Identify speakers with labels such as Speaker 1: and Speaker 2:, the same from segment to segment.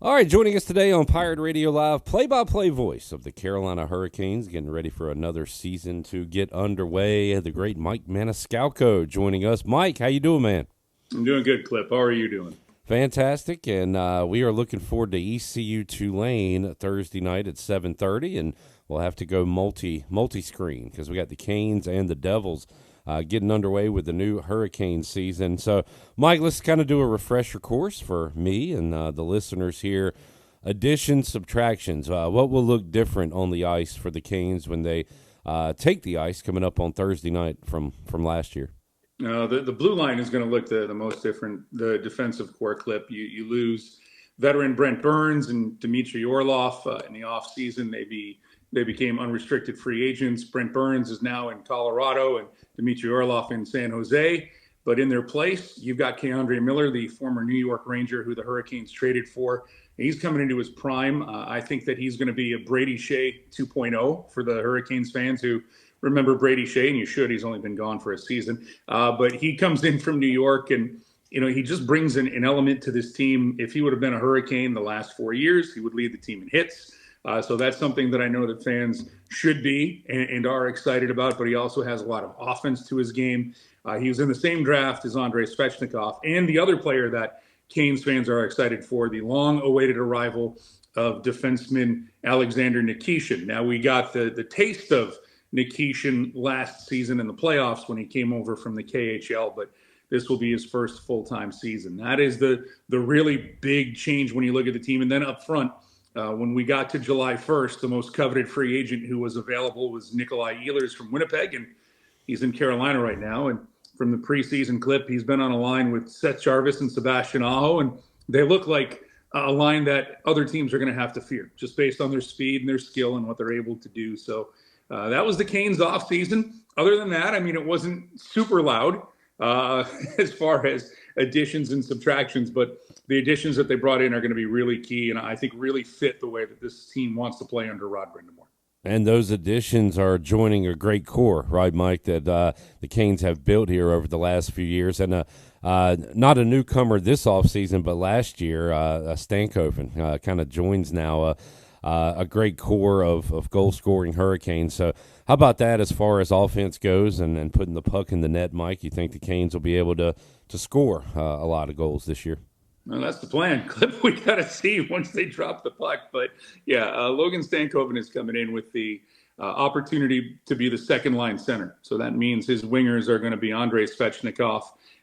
Speaker 1: All right, joining us today on Pirate Radio Live, play-by-play voice of the Carolina Hurricanes, getting ready for another season to get underway. The great Mike Maniscalco joining us. Mike, how you doing, man?
Speaker 2: I'm doing good, Clip. How are you doing?
Speaker 1: Fantastic, and we are looking forward to ECU Tulane Thursday night at 7:30, and we'll have to go multi-screen because we got the Canes and the Devils getting underway with the new Hurricane season. So, Mike, let's kind of do a refresher course for me and the listeners here. Additions, subtractions. What will look different on the ice for the Canes when they take the ice coming up on Thursday night from last year?
Speaker 2: The blue line is going to look the most different. The defensive core, Clip. You lose veteran Brent Burns and Dmitry Orlov in the offseason. They became unrestricted free agents. Brent Burns is now in Colorado and Dmitry Orlov in San Jose. But in their place, you've got Keandre Miller, the former New York Ranger who the Hurricanes traded for. He's coming into his prime. I think that he's going to be a Brady Shea 2.0 for the Hurricanes fans who remember Brady Shea, and you should. He's only been gone for a season. But he comes in from New York, and he just brings an element to this team. If he would have been a Hurricane the last 4 years, he would lead the team in hits. So that's something that I know that fans should be and are excited about, but he also has a lot of offense to his game. He was in the same draft as Andrei Svechnikov, and the other player that Canes fans are excited for, the long-awaited arrival of defenseman Alexander Nikishin. Now, we got the taste of Nikishin last season in the playoffs when he came over from the KHL, but this will be his first full-time season. That is the really big change when you look at the team. And then up front, when we got to July 1st, the most coveted free agent who was available was Nikolai Ehlers from Winnipeg, and he's in Carolina right now. And from the preseason clip, he's been on a line with Seth Jarvis and Sebastian Aho, and they look like a line that other teams are going to have to fear, just based on their speed and their skill and what they're able to do. So that was the Canes offseason. Other than that, I mean, it wasn't super loud as far as additions and subtractions, but the additions that they brought in are going to be really key, and I think really fit the way that this team wants to play under Rod Brind'Amour.
Speaker 1: And those additions are joining a great core, right, Mike, that the Canes have built here over the last few years. And not a newcomer this offseason, but last year, Stankoven kind of joins now a great core of goal-scoring Hurricanes. So how about that as far as offense goes and putting the puck in the net, Mike? You think the Canes will be able to score a lot of goals this year?
Speaker 2: Well, that's the plan. Clip, we got to see once they drop the puck. But, yeah, Logan Stankoven is coming in with the opportunity to be the second-line center. So that means his wingers are going to be Andrei Svechnikov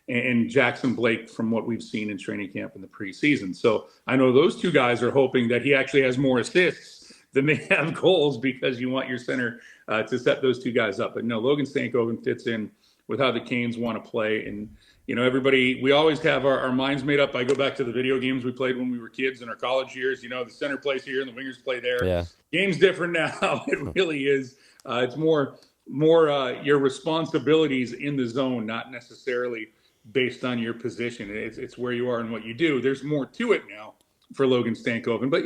Speaker 2: and Jackson Blake from what we've seen in training camp in the preseason. So I know those two guys are hoping that he actually has more assists than they have goals because you want your center to set those two guys up. But, no, Logan Stankoven fits in with how the Canes want to play. And, everybody, we always have our minds made up. I go back to the video games we played when we were kids in our college years. The center plays here and the wingers play there.
Speaker 1: Yeah.
Speaker 2: Game's different now. It really is. It's more your responsibilities in the zone, not necessarily based on your position. It's where you are and what you do. There's more to it now for Logan Stankoven. But,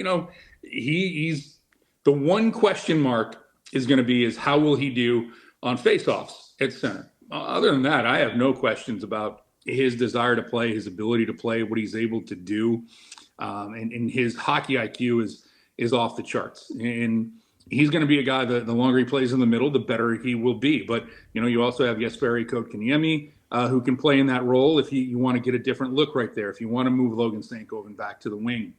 Speaker 2: he's the one question mark is going to be is how will he do on faceoffs at center? Other than that, I have no questions about his desire to play, his ability to play, what he's able to do. And his hockey IQ is off the charts. And he's going to be a guy that the longer he plays in the middle, the better he will be. But, you also have Jesperi Kotkaniemi, who can play in that role if you want to get a different look right there, if you want to move Logan Stankoven back to the wing,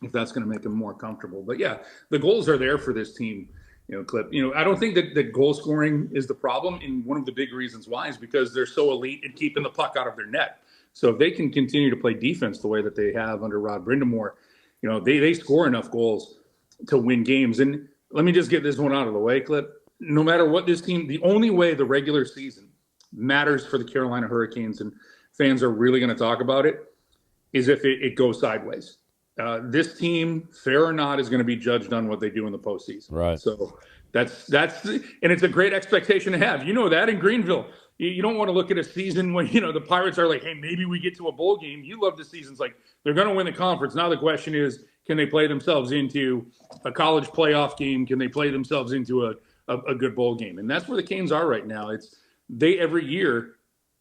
Speaker 2: if that's going to make him more comfortable. But, yeah, the goals are there for this team. Clip. I don't think that goal scoring is the problem. And one of the big reasons why is because they're so elite at keeping the puck out of their net. So if they can continue to play defense the way that they have under Rod Brind'Amour, they score enough goals to win games. And let me just get this one out of the way, Clip. No matter what this team, the only way the regular season matters for the Carolina Hurricanes, and fans are really going to talk about it, is if it goes sideways. This team, fair or not, is going to be judged on what they do in the postseason.
Speaker 1: Right.
Speaker 2: So that's and it's a great expectation to have. That in Greenville. You don't want to look at a season when, the Pirates are like, hey, maybe we get to a bowl game. You love the seasons like they're going to win the conference. Now the question is, can they play themselves into a college playoff game? Can they play themselves into a good bowl game? And that's where the Canes are right now. Every year,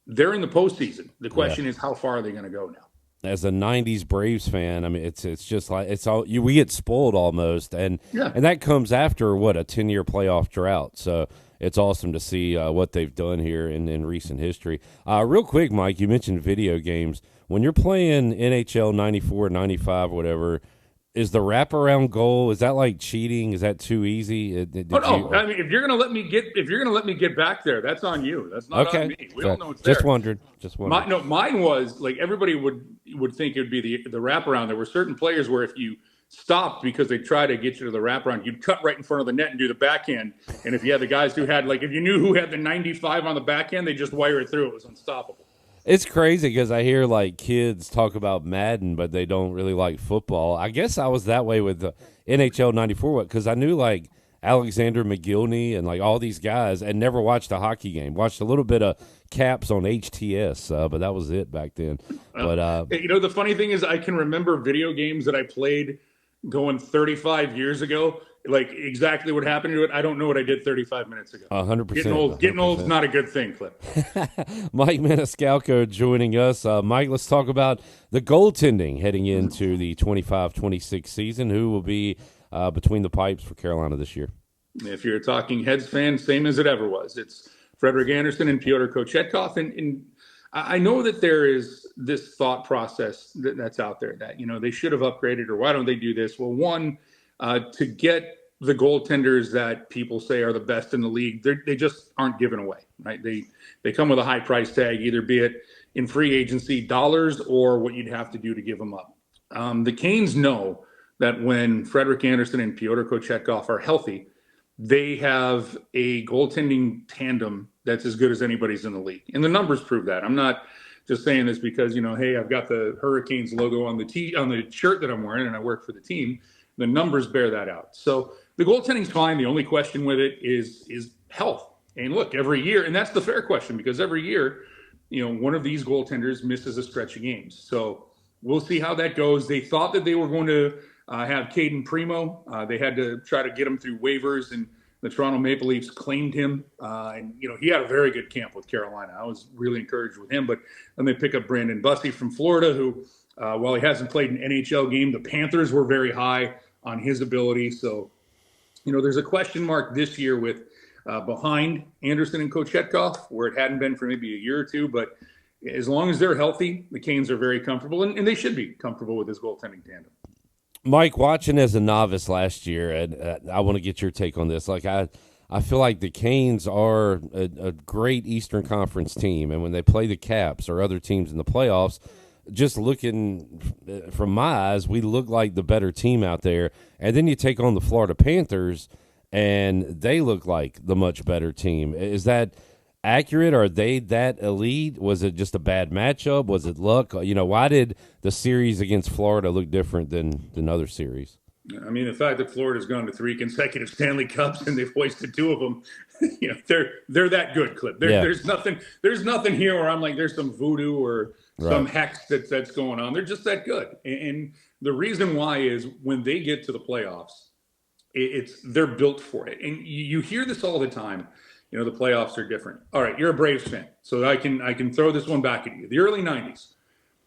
Speaker 2: they're in the postseason. The question is, how far are they going to go now?
Speaker 1: as a '90s Braves fan, I mean, it's just like we get spoiled almost, and
Speaker 2: Yeah.
Speaker 1: that comes after what, a 10-year playoff drought. So it's awesome to see what they've done here in recent history. Real quick, Mike, you mentioned video games. When you're playing NHL 94, 95, whatever, is the wraparound goal, is that like cheating? Is that too easy?
Speaker 2: Oh no! I mean, if you're gonna let me get back there, that's on you. That's not on me. We all know it's there.
Speaker 1: Just wondered.
Speaker 2: Mine was like everybody would think it would be the wraparound. There were certain players where if you stopped because they tried to get you to the wraparound, you'd cut right in front of the net and do the backhand. And if you had the guys who had if you knew who had the 95 on the backhand, they just wire it through. It was unstoppable.
Speaker 1: It's crazy because I hear like kids talk about Madden, but they don't really like football. I guess I was that way with the NHL '94 because I knew like Alexander McGillney and like all these guys, and never watched a hockey game. Watched a little bit of Caps on HTS, but that was it back then. But
Speaker 2: the funny thing is, I can remember video games that I played going 35 years ago. Like exactly what happened to it. I don't know what I did 35 minutes ago.
Speaker 1: 100%.
Speaker 2: Getting old is not a good thing, Clip.
Speaker 1: Mike Maniscalco joining us. Mike, let's talk about the goaltending heading into the 25-26 season. Who will be between the pipes for Carolina this year?
Speaker 2: If you're a Talking Heads fan, same as it ever was. It's Frederik Andersen and Pyotr Kochetkov. And I know that there is this thought process that's out there that, they should have upgraded, or why don't they do this? Well, one, to get the goaltenders that people say are the best in the league, they just aren't given away, right? They come with a high price tag, either be it in free agency dollars or what you'd have to do to give them up. The Canes know that when Frederik Andersen and Pyotr Kochetkov are healthy, they have a goaltending tandem that's as good as anybody's in the league. And the numbers prove that. I'm not just saying this because, hey, I've got the Hurricanes logo on the shirt that I'm wearing and I work for the team. The numbers bear that out. So the goaltending's fine. The only question with it is health. And look, every year, and that's the fair question, because every year, one of these goaltenders misses a stretch of games. So we'll see how that goes. They thought that they were going to have Caden Primo. They had to try to get him through waivers, and the Toronto Maple Leafs claimed him. And he had a very good camp with Carolina. I was really encouraged with him. But then they pick up Brandon Bussey from Florida, who, while he hasn't played an NHL game, the Panthers were very high on his ability. So, there's a question mark this year with behind Andersen and Kochetkov, where it hadn't been for maybe a year or two. But as long as they're healthy, the Canes are very comfortable, and they should be comfortable with this goaltending tandem.
Speaker 1: Mike, watching as a novice last year, and I want to get your take on this. Like I feel like the Canes are a great Eastern Conference team, and when they play the Caps or other teams in the playoffs, just looking from my eyes, we look like the better team out there. And then you take on the Florida Panthers, and they look like the much better team. Is that accurate? Are they that elite? Was it just a bad matchup? Was it luck? Why did the series against Florida look different than other series?
Speaker 2: I mean, the fact that Florida's gone to 3 consecutive Stanley Cups and they've hoisted 2 of them, they're that good, Clip. There's nothing here where I'm like, there's some voodoo or some hex that's going on. They're just that good. And the reason why is when they get to the playoffs, they're built for it. And you hear this all the time. The playoffs are different. All right, you're a Braves fan, so I can throw this one back at you. The early 90s,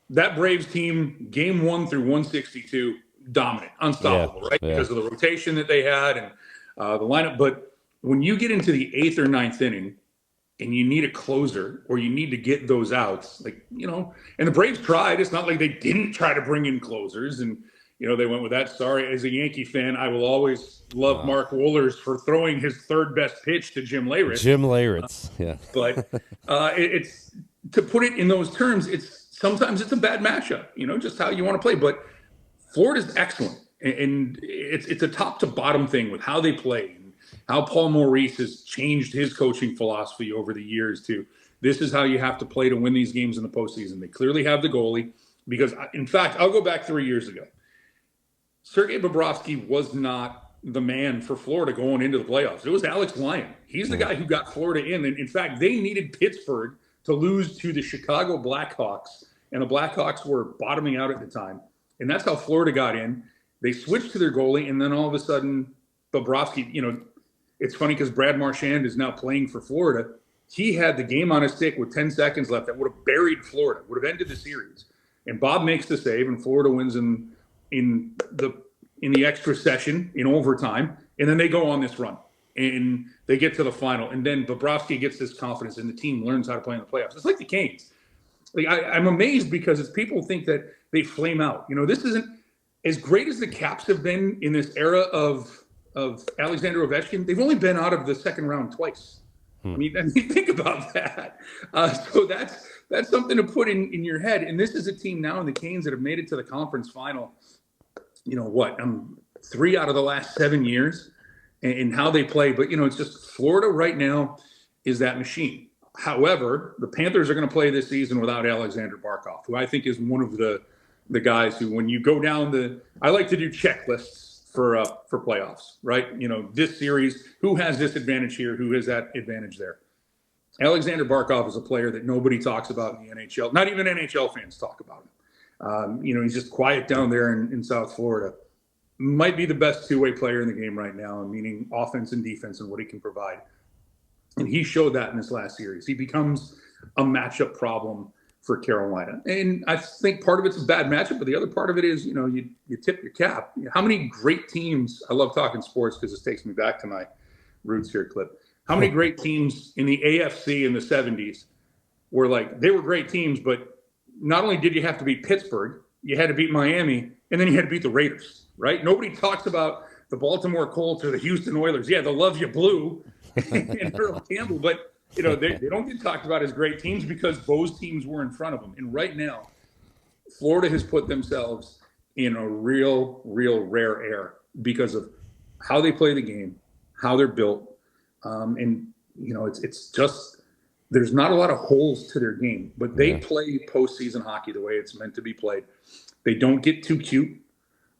Speaker 2: that Braves team, game 1 through 162, dominant, unstoppable, right? Yeah. Because of the rotation that they had and the lineup. But when you get into the 8th or 9th inning and you need a closer or you need to get those outs, and the Braves tried. It's not like they didn't try to bring in closers, and they went with that. Sorry, as a Yankee fan, I will always love Mark Wohlers for throwing his 3rd best pitch to Jim Leyritz.
Speaker 1: Yeah.
Speaker 2: But it's, to put it in those terms, sometimes it's a bad matchup, just how you want to play. But Florida's excellent, and it's a top to bottom thing with how they play and how Paul Maurice has changed his coaching philosophy over the years to this is how you have to play to win these games in the postseason. They clearly have the goalie because, in fact, I'll go back 3 years ago. Sergei Bobrovsky was not the man for Florida going into the playoffs. It was Alex Lyon. He's the guy who got Florida in. And in fact, they needed Pittsburgh to lose to the Chicago Blackhawks. And the Blackhawks were bottoming out at the time. And that's how Florida got in. They switched to their goalie. And then all of a sudden, Bobrovsky, it's funny because Brad Marchand is now playing for Florida. He had the game on his stick with 10 seconds left that would have buried Florida, would have ended the series. and Bob makes the save, and Florida wins in the extra session in overtime, and then they go on this run and they get to the final, and then Bobrovsky gets this confidence, and the team learns how to play in the playoffs. It's like the Canes. Like I'm amazed because it's people think that they flame out. This isn't as great as the Caps have been in this era of Alexander Ovechkin. They've only been out of the second round twice. I mean, think about that. So that's something to put in your head. And this is a team now in the Canes that have made it to the conference final. 3 out of the last 7 years, and how they play. But it's just Florida right now is that machine. However, the Panthers are going to play this season without Alexander Barkov, who I think is one of the guys who, when you go down I like to do checklists for playoffs, right? This series, who has this advantage here? Who has that advantage there? Alexander Barkov is a player that nobody talks about in the NHL. Not even NHL fans talk about him. He's just quiet down there in South Florida. Might be the best two-way player in the game right now, meaning offense and defense and what he can provide. And he showed that in this last series. He becomes a matchup problem for Carolina. And I think part of it's a bad matchup, but the other part of it is, you tip your cap. How many great teams, I love talking sports because this takes me back to my roots here, Clip. How many great teams in the AFC in the 70s were they were great teams, but not only did you have to beat Pittsburgh, you had to beat Miami, and then you had to beat the Raiders, right? Nobody talks about the Baltimore Colts or the Houston Oilers. Yeah, they'll love you blue and Earl Campbell, but they don't get talked about as great teams because those teams were in front of them. And right now, Florida has put themselves in a real rare air because of how they play the game, how they're built. It's just, there's not a lot of holes to their game, but they play postseason hockey the way it's meant to be played. They don't get too cute.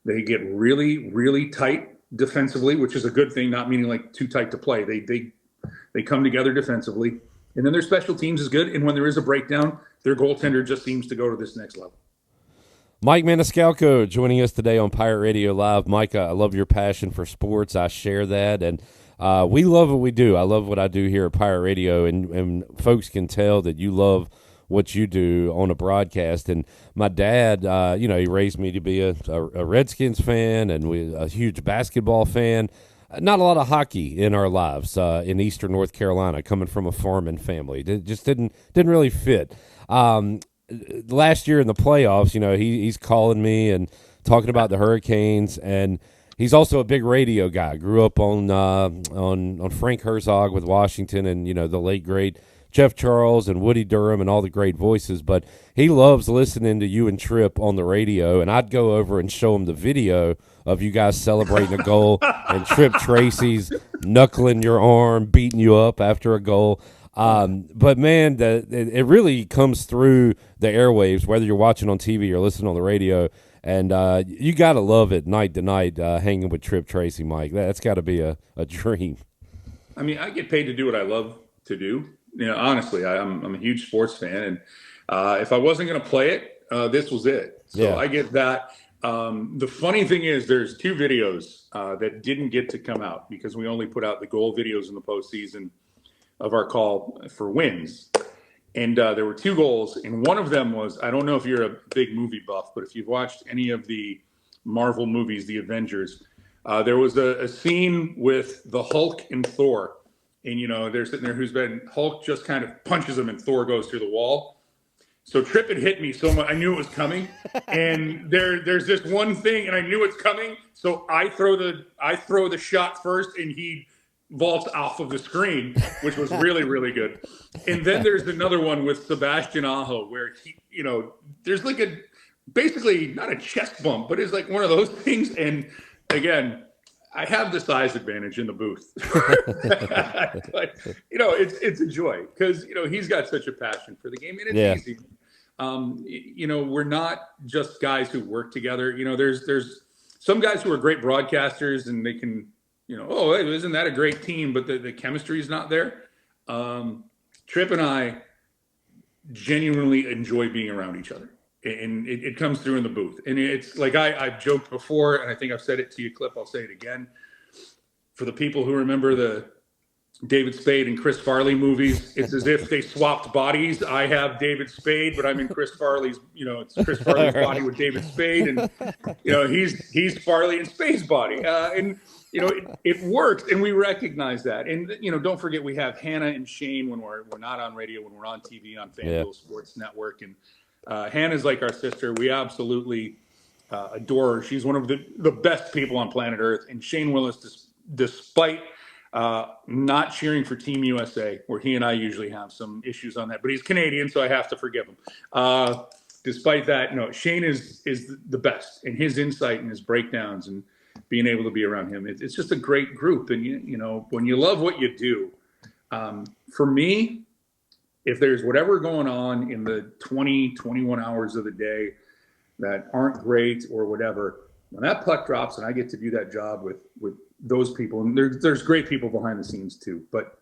Speaker 2: They get really, really tight defensively, which is a good thing, not meaning too tight to play. They come together defensively, and then their special teams is good. And when there is a breakdown, their goaltender just seems to go to this next level.
Speaker 1: Mike Maniscalco joining us today on Pirate Radio Live. Mike, I love your passion for sports. I share that, and we love what we do. I love what I do here at Pirate Radio, and folks can tell that you love what you do on a broadcast. And my dad, he raised me to be a Redskins fan and a huge basketball fan. Not a lot of hockey in our lives in Eastern North Carolina, coming from a farming family. It just didn't really fit. Last year in the playoffs, he's calling me and talking about the Hurricanes, and he's also a big radio guy. Grew up on Frank Herzog with Washington, and the late great Jeff Charles and Woody Durham and all the great voices. But he loves listening to you and Tripp on the radio, and I'd go over and show him the video of you guys celebrating a goal and Tripp Tracy's knuckling your arm, beating you up after a goal. But man, it really comes through the airwaves, whether you're watching on TV or listening on the radio. And you got to love it night to night hanging with Tripp Tracy, Mike. That's got to be a dream.
Speaker 2: I mean, I get paid to do what I love to do. Honestly, I'm a huge sports fan. And if I wasn't going to play it, this was it. So I get that. The funny thing is there's 2 videos that didn't get to come out because we only put out the goal videos in the postseason of our call for wins. And there were 2 goals, and one of them was, I don't know if you're a big movie buff, but if you've watched any of the Marvel movies, the Avengers, there was a scene with the Hulk and Thor. And, they're sitting there, Hulk just kind of punches him and Thor goes through the wall. So Tripp had hit me so much, I knew it was coming. And there's this one thing, and I knew it's coming. So I throw the shot first, and he vaults off of the screen, which was really, really good. And then there's another one with Sebastian Aho where he, there's basically not a chest bump, but it's one of those things. And again, I have the size advantage in the booth. But, it's a joy because, he's got such a passion for the game, and it's easy. We're not just guys who work together. There's some guys who are great broadcasters and they can, isn't that a great team? But the chemistry is not there. Tripp and I genuinely enjoy being around each other. And it comes through in the booth. And it's like I've joked before, and I think I've said it to you, Clip. I'll say it again. For the people who remember the David Spade and Chris Farley movies. It's as if they swapped bodies. I have David Spade, but I'm in Chris Farley's, it's Chris Farley's body with David Spade. And, he's Farley and Spade's body. It works, and we recognize that. And, don't forget, we have Hannah and Shane when we're not on radio, when we're on TV, on FanDuel Sports Network. And Hannah's like our sister. We absolutely adore her. She's one of the best people on planet Earth. And Shane Willis, despite not cheering for Team USA, where he and I usually have some issues on that, but he's Canadian, so I have to forgive him. Despite that, no, Shane is the best, and his insight and his breakdowns and being able to be around him, it's just a great group. And when you love what you do, for me, if there's whatever going on in the 21 hours of the day that aren't great or whatever, when that puck drops and I get to do that job with those people, and there's great people behind the scenes too, but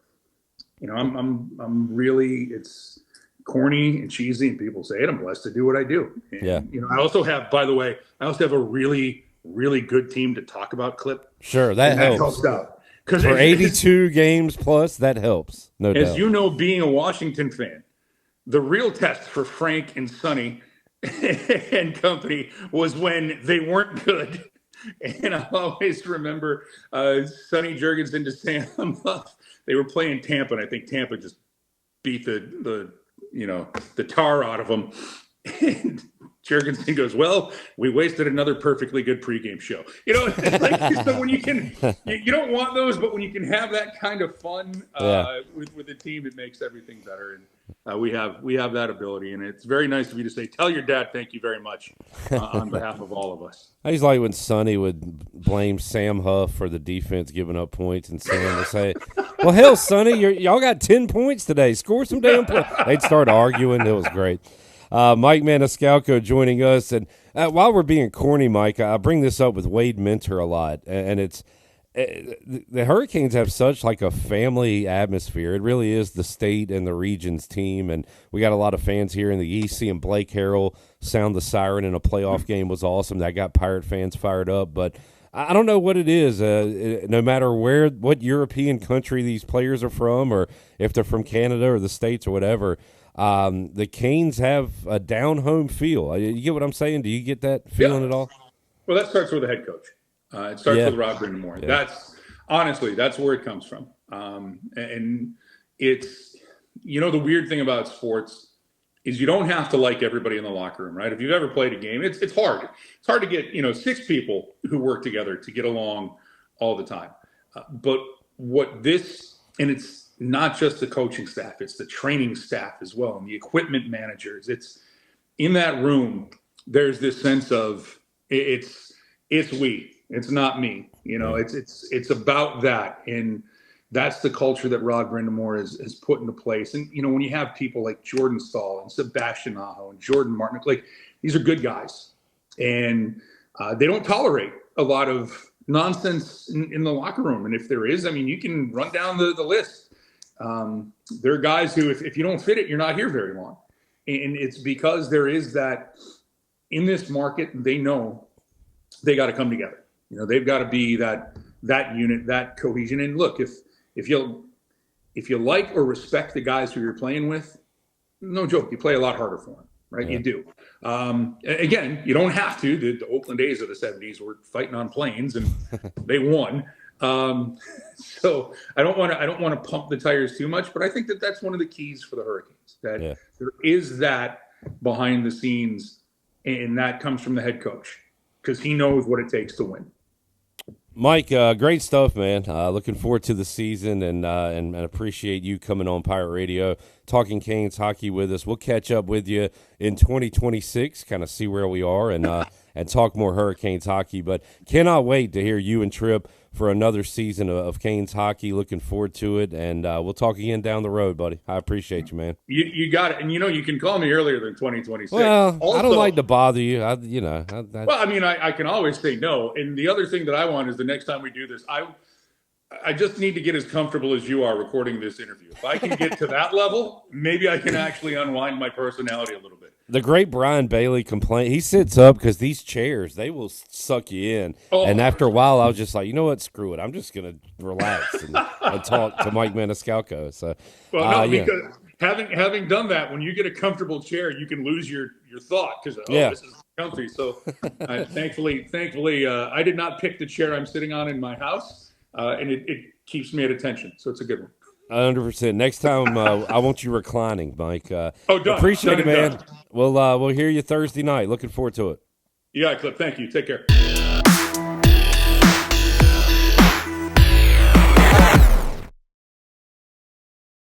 Speaker 2: I'm really, it's corny and cheesy, and people say it, I'm blessed to do what I do. And, I also have, by the way, a really, really good team to talk about, Clip.
Speaker 1: Sure, that helps out. Because for 82 games plus, that helps, no doubt.
Speaker 2: As being a Washington fan, the real test for Frank and Sonny and company was when they weren't good. And I always remember Sonny Jurgensen to Sam. They were playing Tampa, and I think Tampa just beat the tar out of them. And Jurgensen goes, "Well, we wasted another perfectly good pregame show." It's like, so when you can, you don't want those, but when you can have that kind of fun with the team, it makes everything better. And we have that ability, and it's very nice of you to say, "Tell your dad thank you very much," on behalf of all of us.
Speaker 1: I just like when Sonny would blame Sam Huff for the defense giving up points, and Sam would say, "Well, hell, Sonny, y'all got 10 points today. Score some damn points." They'd start arguing. It was great. Mike Maniscalco joining us. And while we're being corny, Mike, I bring this up with Wade Minter a lot. And it's the Hurricanes have such like a family atmosphere. It really is the state and the region's team. And we got a lot of fans here in the East. Seeing Blake Harrell sound the siren in a playoff game was awesome. That got Pirate fans fired up. But I don't know what it is. No matter what European country these players are from, or if they're from Canada or the States or whatever, the Canes have a down-home feel. You get what I'm saying? Do you get that feeling at all?
Speaker 2: Well, that starts with the head coach. It starts with Rob Brindamore. Yeah. That's where it comes from. And it's, the weird thing about sports is you don't have to like everybody in the locker room, right? If you've ever played a game, it's hard. It's hard to get, 6 people who work together to get along all the time. But and it's not just the coaching staff, it's the training staff as well, and the equipment managers. It's in that room, there's this sense of it's we, it's not me, it's about that. And that's the culture that Rod Brindamore has put into place. And, when you have people like Jordan Stahl and Sebastian Aho and Jordan Martin, like, these are good guys, and they don't tolerate a lot of nonsense in the locker room. And if there is, you can run down the list. There are guys who, if you don't fit it, you're not here very long. And it's because there is that in this market, they know they got to come together. They've got to be that unit, that cohesion. And look, if you like or respect the guys who you're playing with, no joke, you play a lot harder for them, right? Yeah. You do. Again, you don't have to. The Oakland A's of the 70s were fighting on planes, and they won. So I don't want to pump the tires too much, but I think that's one of the keys for the Hurricanes, that there is that behind the scenes, and that comes from the head coach, because he knows what it takes to win.
Speaker 1: Mike, great stuff, man. Looking forward to the season, and appreciate you coming on Pirate Radio, talking Canes hockey with us. We'll catch up with you in 2026, kind of see where we are, and talk more Hurricanes hockey. But cannot wait to hear you and Tripp for another season of Canes hockey. Looking forward to it, and we'll talk again down the road, buddy. I appreciate you, man.
Speaker 2: You got it, and you can call me earlier than 2026.
Speaker 1: Well, also, I don't like to bother you. I
Speaker 2: can always say no. And the other thing that I want is the next time we do this, I just need to get as comfortable as you are recording this interview. If I can get to that level, maybe I can actually unwind my personality a little bit.
Speaker 1: The great Brian Bailey complained. He sits up because these chairs, they will suck you in.
Speaker 2: Oh,
Speaker 1: and after a while, I was just like, you know what? Screw it. I'm just going to relax and talk to Mike Maniscalco. So,
Speaker 2: well, no, because having done that, when you get a comfortable chair, you can lose your thought because, this is comfy. So thankfully, I did not pick the chair I'm sitting on in my house, and it keeps me at attention. So it's a good one.
Speaker 1: 100%. Next time, I want you reclining, Mike.
Speaker 2: Done.
Speaker 1: Appreciate
Speaker 2: Done
Speaker 1: it, man.
Speaker 2: done.
Speaker 1: We'll hear you Thursday night. Looking forward to it.
Speaker 2: Yeah, Clip. Thank you. Take care.